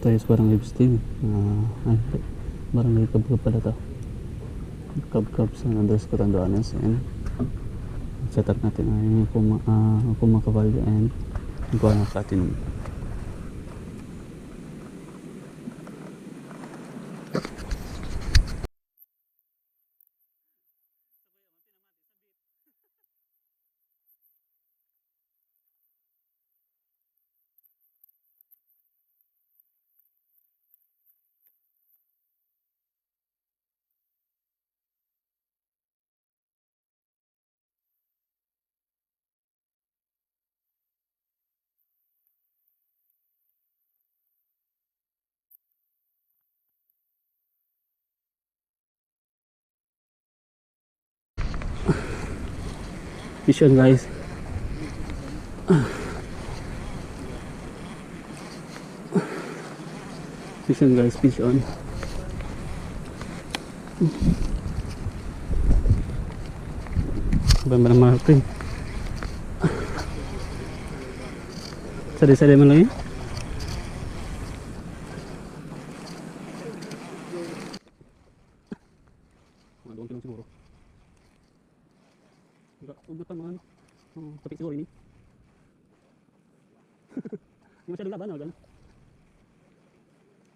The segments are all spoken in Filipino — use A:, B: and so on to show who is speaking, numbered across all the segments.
A: tayo sa Barangay Bustin. Ay, Barangay Kabkab pala to. Kabkab sa Andres Catanduanes. And set up natin ay Kumakavalya and Guana Platinum. Vision guys. Vision guys, vision. Bamba ng Martin. Sali-sali man lang yun. Mga 2 kilo siguro. Ugot pa mga tapik siguro ini. Hindi masyadong laban, no?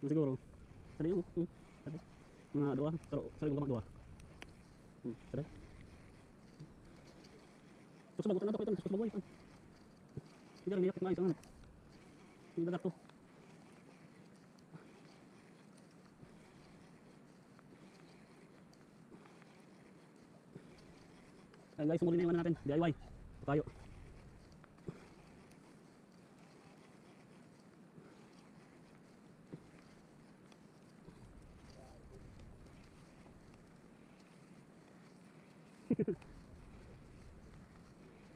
A: Siguro. Sali yun. Mga 2. Sali mo naman 2. Sali. Terus bagutan na ito. Terus bagoy. Hindi rin niyapit maayos ang ano. Hindi dagat to. Ay guys, sumuli na yung ano natin. DIY. Tayo.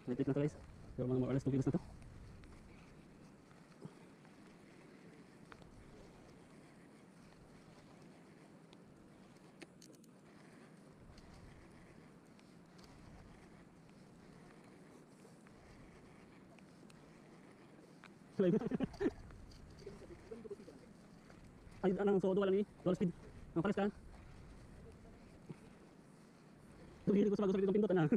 A: Litit na to guys. Pero mga more or less 2 kilos na to. Ay, anong so dual ni? Dual speed. Ang pares ka? Dili ko sa bago sa pindutan na.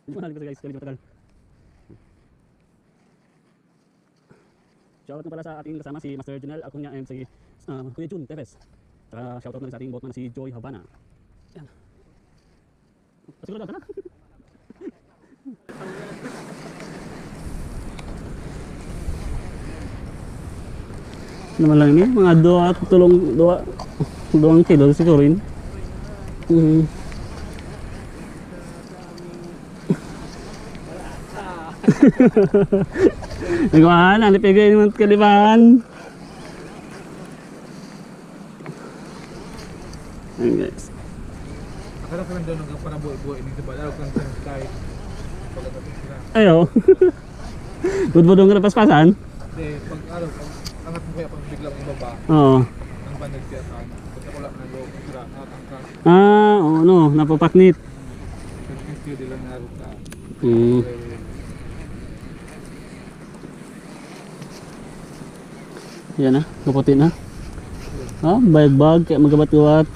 A: Mahal ko guys, kali matagal. Shoutout na pala sa ating kasama si Master Junel, ako niya ay si Kuya Jun Teves. Saka shoutout na rin sa ating boatman si Joy Havana. Yan. Siguro ka na? Naman lang ini, mga 2 kilo siguro yun. Nagawa na, nipigay naman kalibahan. Ayan guys.
B: Akala ka lang daw nang para buhay-buhay dito ba? Lalo kang tayo pagkatapos sila.
A: Ayo. Budbudong ka na paspasan?
B: Hindi, pag angat mo kaya pag biglang ibaba.
A: Oo.
B: Ang bandag siya sa akin. Pagka wala na loob, sila nakatangkas.
A: Oo, no, napapaknit.
B: Pagkakasyo nila narot ka.
A: Yan na, kaputi na. Bag, kaya magabat-gabat.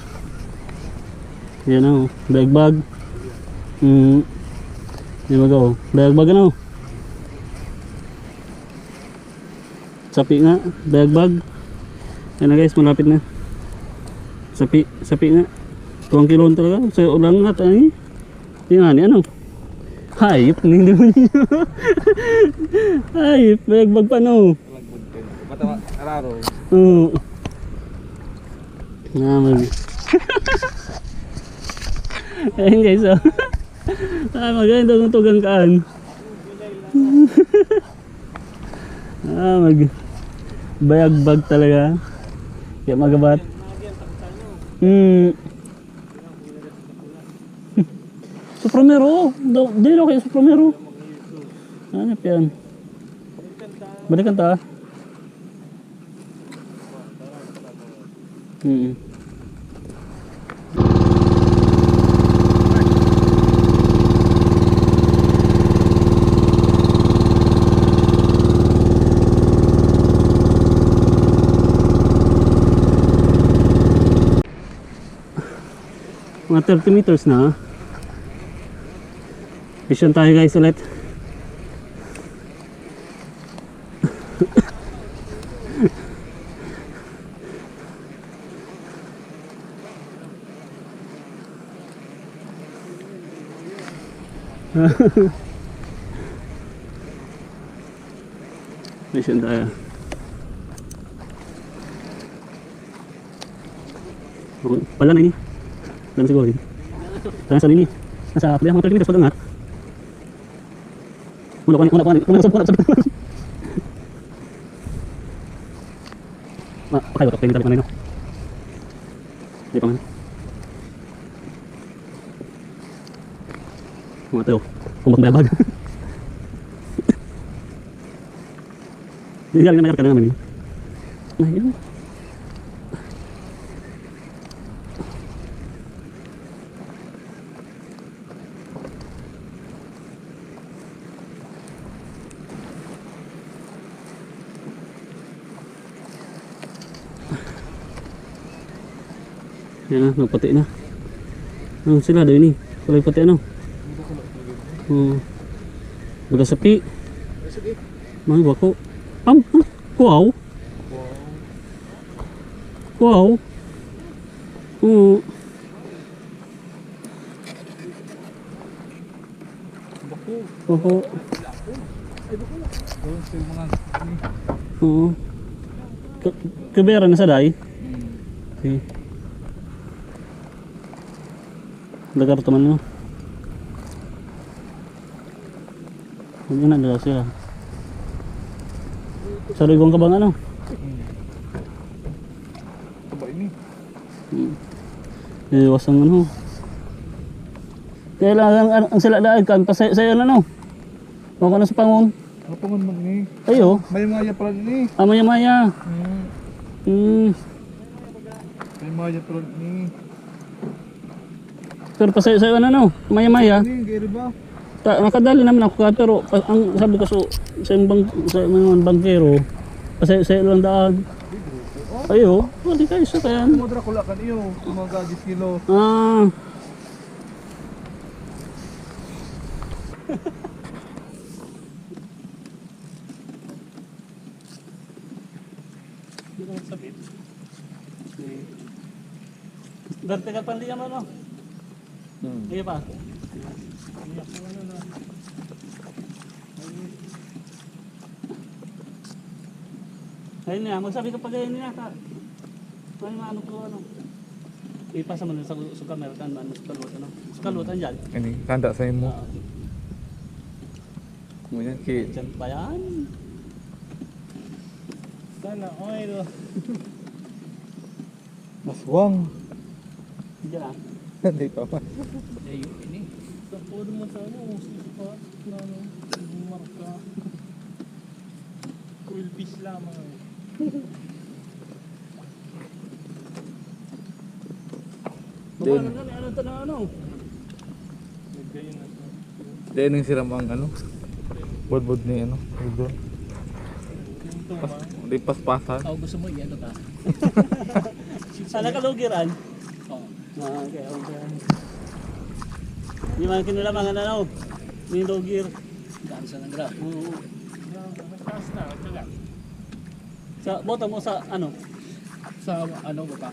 A: Yan na, bag. Yan magaw, bag ano. Sapi nga, bag. Yan na guys, malapit na. Sapi nga. 2 kilo talaga, sa ulang nga tayo. Tingnan ni ano. Hayop, hindi mo niyo. Hayop, bag pa no.
B: Matawa, araro.
A: Oo. Naman. Ayun guys, oh. Maganda itong tugang kaan. Bayag-bag talaga. Kaya magabat. Supromero. Dito kayo Supromero. Hanap yan. Balikan ta. Mga 30 meters na. Mission tayo guys ulit. Mission tayo. Pala na ini. Dalam siguro ini. Dalam sa ini. Nasa mga 30 meters pag-angat. Una. Pakai watak ini tali mana no? Di pa man. Mga tayo. Kumbang bayabag. Hindi galing na mayroon ka na naman yun. Ayun. Yan na, nagpati na. Ano sila doon eh? Kulay pati ano? Baga sapi. Mga bako. Kuaw. Kuaw. Bako. Kabera na sa day. Okay. Lagar teman mo. Huwag na nila siya. Sa rigong ka bang ano?
B: Taba ini.
A: Iwas ang ano. Kailangan ang sila daig kan pasaya na no. Huwag ka na sa pangon.
B: Ano pangon man ni?
A: Ayo.
B: May maya pala ni.
A: Maya.
B: May maya pala ni.
A: Pero pasaya na no. Maya.
B: Ni gere ba?
A: Nakadali naman ako ka pero ang sabi ko sa mga bangkero pasaya lang daan. Ayo, hindi kayo sa kaya.
B: Mudra ko kan iyo, mga 10 kilo.
A: Darte ka pandiyan mo no? Iya pa. Ayun niya, magsabi ka pa ganyan niya ka. Ay maano ko ano. Ipasa mo na sa camera kan ano sa kalot ano. Sa kalutan diyan.
B: Ini tanda sa imo. Mo yan ki.
A: Diyan pa yan. Sana oil.
B: Maswang.
A: Diyan.
B: Hindi pa pa.
A: Ayo ini. Tapos mo sa ano, sispa na ano, marka. Cool fish lamang.
B: Din.
A: Ano to na ano?
B: Din nang siram ang ano. Bod ni ano, doon. Di paspasan.
A: Oh, gusto mo yan ta. Sana kalugiran. Oh. Okay. Di man kinalamangan ano. Ni lugir. Daan sa nagra. Oo. Taas na, tagal. Sa bota mo sa ano? Sa ano ba?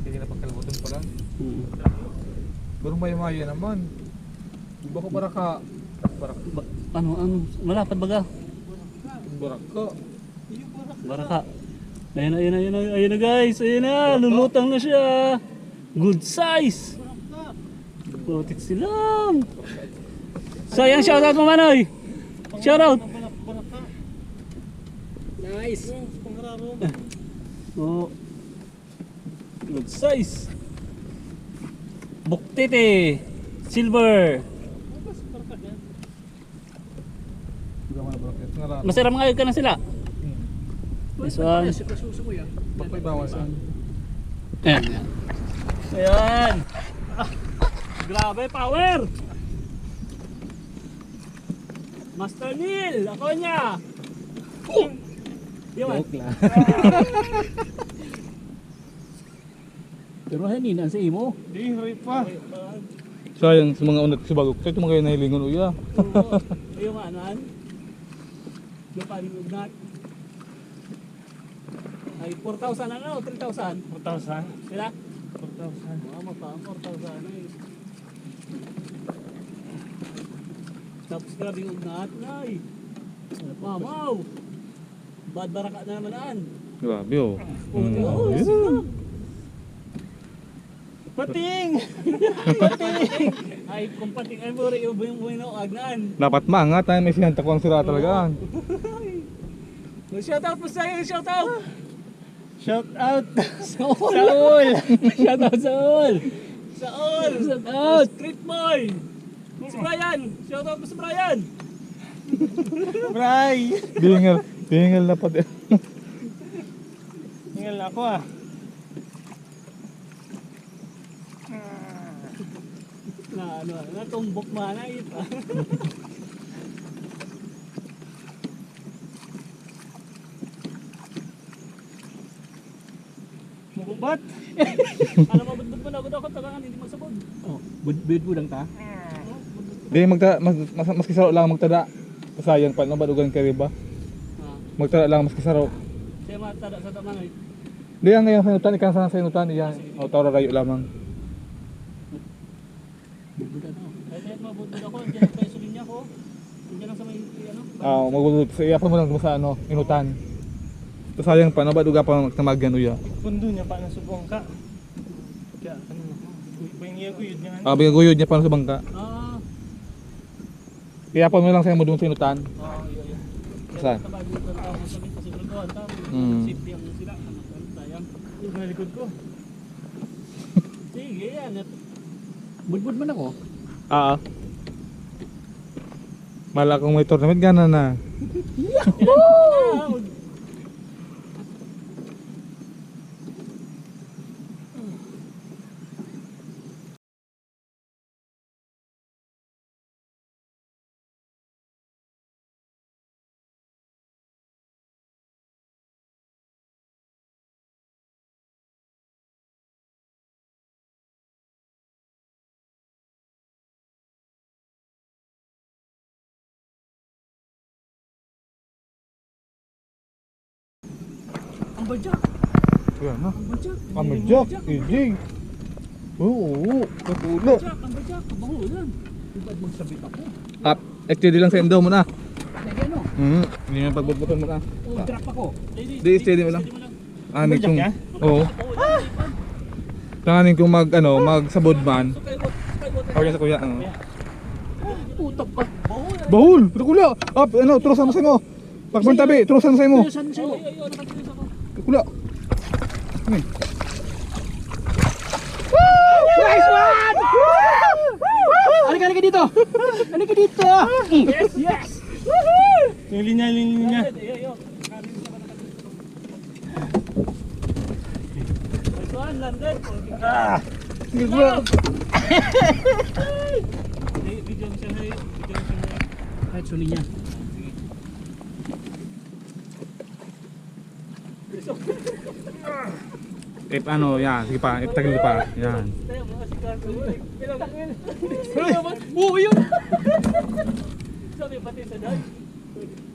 B: Hindi na pagkalimutan pa lang. Pero may maya naman. Di ba ko baraka?
A: Ano malapad baga?
B: Baraka.
A: Baraka. Ayun na guys. Ayun na, lulutang na siya. Good size. Putik silang. So yan, shoutout mo Manoy. Shoutout. Nice. Oh. Good size. Buktite. Silver. Masiram ngayon ka na sila. This one.
B: Pagpaibawasan.
A: Ayan. Ayan. Grabe, power! Master Neil, ako niya! Yun. Pero hanina sa imo.
B: Di, rip pa. Sayang sa mga unat sa bagok. Kaya ito mga kayo nahilingon uya.
A: Yung anan. Yung palingugnat. Ay, 4,000 ano? 3,000?
B: 4,000.
A: Sila?
B: 4,000.
A: Mama pa, 4,000 ay. Tapos grabe yung ugnat na ay. Mamaw! Bad baraka na naman aan.
B: Grabe oh.
A: Oh, sila. Pating! Pating! Ay, kung pating ay mo rin yung agnan.
B: Dapat maangat tayo may sinanta ko ang sira talaga.
A: Shout out po sa'yo, shout out!
C: Shout out
A: Saul!
C: Saul! Shout out Saul!
A: Saul! Shout out! Street boy! Si Brian! Shout out po si Brian!
C: Bray!
B: Dingal na pa din.
C: Tingnan na ako ah.
A: Na ano, natumbok mana ito.
C: Mukubat!
A: Alam mo, budbud mo na ako tabangan, hindi magsabod.
C: Oh, bud lang ta.
B: Di mas kisaro lang magtada. Sayang pa no badugan ka riba. Magtada lang mas kisaro.
A: Siya matada sa taman ay.
B: Di ang ngayon sa inutan ikan sa inutan iya. O tawra rayo lamang.
A: Budbud ano. Kahit mabudbud ako, diyan tayo sa linya ko. Diyan lang sa may ano.
B: Ah, magulot sa iya pa mo lang sa ano inutan. To sayang pa no baduga pa magtamagyan uya.
C: Pundo niya pa na subong ka. Kaya ano mo? Pahingiya ko yun niya.
B: Ah, bigaguyod niya pa sa bangka. Kaya pa mo lang sa mo dun sa inutan.
A: Iya.
B: Saan?
A: Tabagin ito na ako sa may pasiguraduhan tao. Safety ang sila. Sayang.
C: Yung nalikod ko.
A: Sige, yan.
C: Budbud man ako.
B: Ah. Mala kung may tournament gana na.
A: Ang badyak.
B: Yan na.
A: Ang badyak.
B: Amajak, EJ. Oo, kapulo.
A: Ang badyak. Mahulan. Ibad magsabit ako.
B: Up, XTD lang sa endo mo na.
A: Lagi ano?
B: Hindi mo pagbubuton mo na.
A: O, drop ako.
B: Di, steady mo lang. Anin
C: Amajak
B: kung,
C: niya?
B: oo. Tanganin kung magsabod man. Ako yan sa kuya.
A: Putok pa.
B: Bahul! Ito kuya! Up, turusan mo sa mo. Pagbantabi, turusan mo sa mo.
A: Saan sa'yo? Nakatilis ako.
B: Kuya.
C: Nice one! Halika dito! Halika dito!
A: Yes, yes!
C: Yung linya.
A: Nice one, landed.
B: Sige kuya.
A: Video mo siya na.
C: Kahit suli niya.
B: Yan, sige pa, tagil pa. Yan.
A: Oo, yun! Sabi pati sa dad.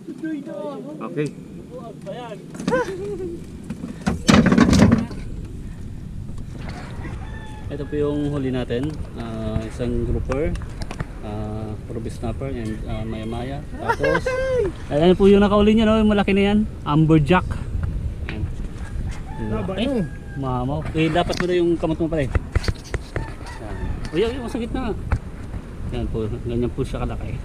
A: Tutoy na ako.
B: Okay.
A: Buwag pa yan. Ito po yung huli natin. Isang grouper. Ruby snapper and maya-maya. Tapos, ayan po yung nakauli niya, no? Yung malaki na yan. Amberjack. Mamaw. Dapat mo na yung kamot mo pala eh. Yan. Uy, masakit na. Yan po. Ganyan po siya kalaki.